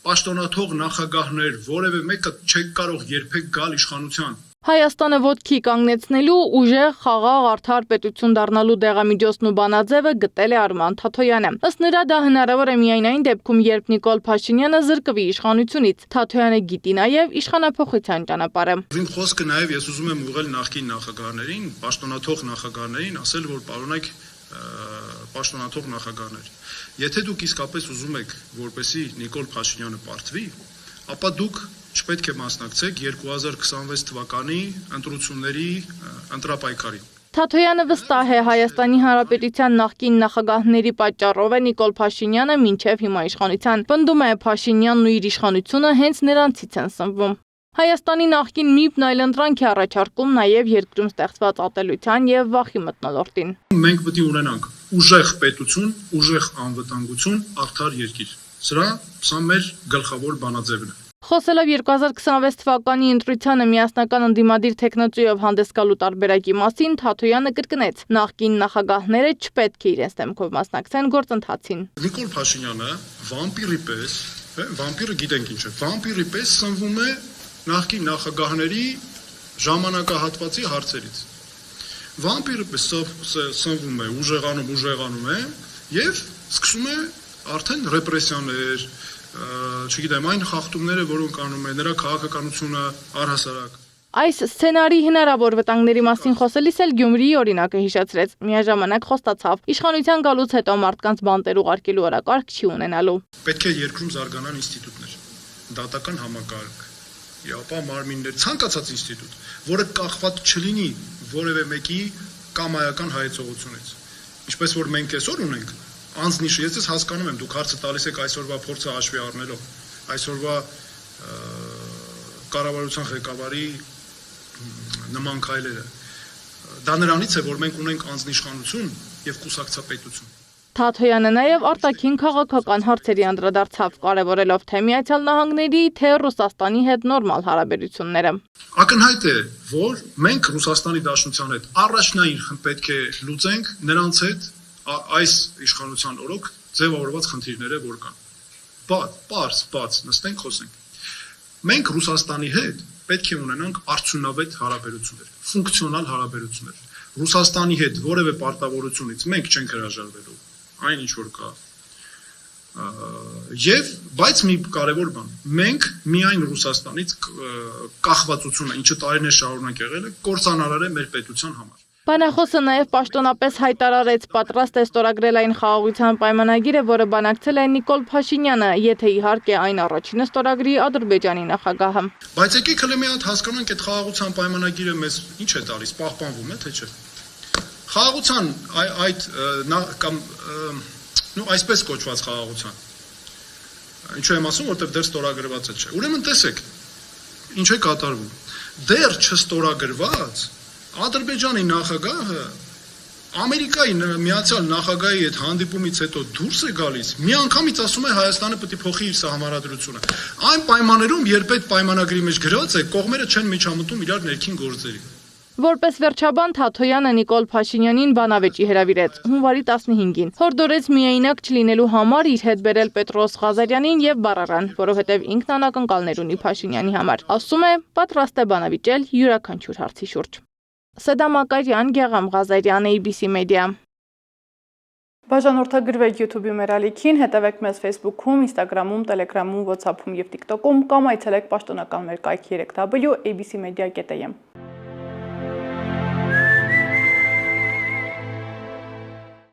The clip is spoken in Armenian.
պաշտոնաթող նախագահներ, որևէ մեկը չեք կարող երբեք գալ իշխանության։ Հայաստանը ոտքի կանգնեցնելու ուժեղ խաղաղ արդար պետություն դառնալու դեղամիջոցն ու բանաձևը գտել է Արման Թաթոյանը։ Ըստ նրա դա հնարավոր է միայն այն դեպքում, երբ Նիկոլ Փաշինյանը զրկվի իշխանությունից։ Թաթոյանը գիտի նաև իշխանափոխության ճանապարհը։ Իմ խոսքը նաև ես ուզում եմ ուղղել նախկին նախագահներին, պաշտոնաթող նախագահներին, ասել, որ պարոնայք պաշտոնաթող նախագահներ։ Եթե դուք իսկապես ուզում եք, որպեսզի Նիկոլ Փաշինյանը պարտվի, ապա դուք չպետք է մասնակցեք 2026 թվականի ընտրությունների ընտրապայքարին։ Թաթոյանը վստահ է Հայաստանի Հանրապետության նախկին նախագահների պատճառով է Նիկոլ Փաշինյանը մինչև հիմա իշխանության։ Պնդում է Փաշինյանն ու իր իշխանությունը հենց նրանցից են սնվում։ Հայաստանի նախկին ՄԻՊ-ն այլընտրանք է առաջարկում նաև երկրում ստեղծված ատելության եւ վախի մթնոլորտին։ Մենք պետք է ունենանք ուժեղ պետություն, ուժեղ անվտանգություն, արդար երկիր։ Սա մեր գլխավոր բանաձևն է։ Խոսելով 2026 թվականի ընտրությանը միասնական ընդդիմադիր թեկնածուով հանդես գալու տարբերակի մասին, Թաթոյանը կրկնեց. նախկին նախագահները չպետք է իրենց դեմքով մասնակցեն գործընթացին։ Նիկոլ Փաշինյանը վամպիրի պես, վամպիրը գիտենք ինչ է, վամպիրի պես սնվում է նախկին նախագահների ժամանակահատվածի հարցերից։ Վամպիրը պես սնվում է, ուժեղանում է եւ սկսում է արդեն ռեպրեսիաներ, չգիտեմ, այն խախտումները, որոնք անում է նրա քաղաքականությունը առհասարակ։ Այս սցենարի հնարավոր վտանգների մասին խոսելիս էլ Գյումրիի օրինակը հիշեցրեց։ Միաժամանակ խոստացավ, իշխանության գալուց հետո մարդկանց բանտեր ուղարկելու օրակարգ չի ունենալու։ Պետք է երկրում զարգանան ինստիտուտներ, դատական համակարգ, ապա մարմիններ, ցանկացած ինստիտուտ, որը կախված չլինի որևէ մեկի կամայական հայեցողությունից։ Ինչպես որ մենք այսօր ունենք, անձնիշ, ես հասկանում եմ, դուք հարցը տալիս եք այսօրվա փորձը հաշվի առնելով, այսօրվա կառավարության ղեկավարի նման քայլերը։ Դա նրանից է, որ մենք ունենք անձնիշխանություն եւ կուսակցապետություն։ Թաթոյանը նաև արտաքին քաղաքական հարցերի անդրադարձավ, կարևորելով թե Միացյալ Նահանգների, թե Ռուսաստանի հետ նորմալ հարաբերությունները։ Ակնհայտ է, որ մենք Ռուսաստանի Դաշնության հետ առաջնային պետք է լուծենք նրանց հետ այս իշխանության օրոք ձևավորված խնդիրները, որ կան։ Բաց, նստենք, խոսենք։ Մենք Ռուսաստանի հետ պետք է ունենանք արդյունավետ հարաբերություններ, ֆունկցիոնալ հարաբերություններ։ Ռուսաստանի հետ որևէ պարտավորությունից մենք չենք հրաժարվելու, այն ինչ որ կա։ Բայց մի կարևոր բան, մենք միայն Ռուսաստանից կախվածությունը, ինչը տարիներ շարունակ եղել է, կործանարար է մեր պետության համար։ Բանախոսը նաև պաշտոնապես հայտարարեց, պատրաստ է ստորագրել այն խաղաղության պայմանագիրը, որը բանակցել է Նիկոլ Փաշինյանը, եթե իհարկե այն առաջինը ստորագրի Ադրբեջանի նախագահը։ Բայց եկեք հենց մի հատ հասկանանք, այդ խաղաղության պայմանագիրը մեզ ինչ է տալիս, պահպանվում է, թե չէ։ Խաղաղության այսպես կոչված խաղաղության։ Ինչու եմ ասում, որտեղ դեռ ստորագրված չէ։ Ուրեմն տեսեք, ինչ է կատարվում։ Դեռ չստորագրված Ադրբեջանի նախագահը Ամերիկայի միացյալ նախագահի հետ հանդիպումից հետո դուրս է գալիս, միանգամից ասում է Հայաստանը պետք է փոխի իր սահմանադրությունը։ Այն պայմաններում, երբ այդ պայմանագրի մեջ գրված է, կողմերը չեն միջամտում իրար ներքին գործերի։ Որպես վերջաբան Թաթոյանը Նիկոլ Փաշինյանին բանավեճի հրավիրեց հունվարի 15-ին։ Հորդորեց միայնակ չլինելու համար իր հետ բերել Պետրոս Ղազարյանին եւ Բարարան, որովհետեւ ինքն անակնկալներ ունի Փաշինյանի համար։ Ասում է, պատրաստ է բանավիճել յուրաքանչյուր հարցի շուրջ։ Սեդամ Ակարյան, Գեղամ Ղազարյան, ABC Media։ Բաժանորդագրվեք YouTube-ի մեր ալիքին, հետևեք մեզ Facebook-ում, Instagram-ում, Telegram-ում, WhatsApp-ում եւ TikTok-ում կամ այցելեք պաշտոնական մեր կայքի 3w abcmedia.am։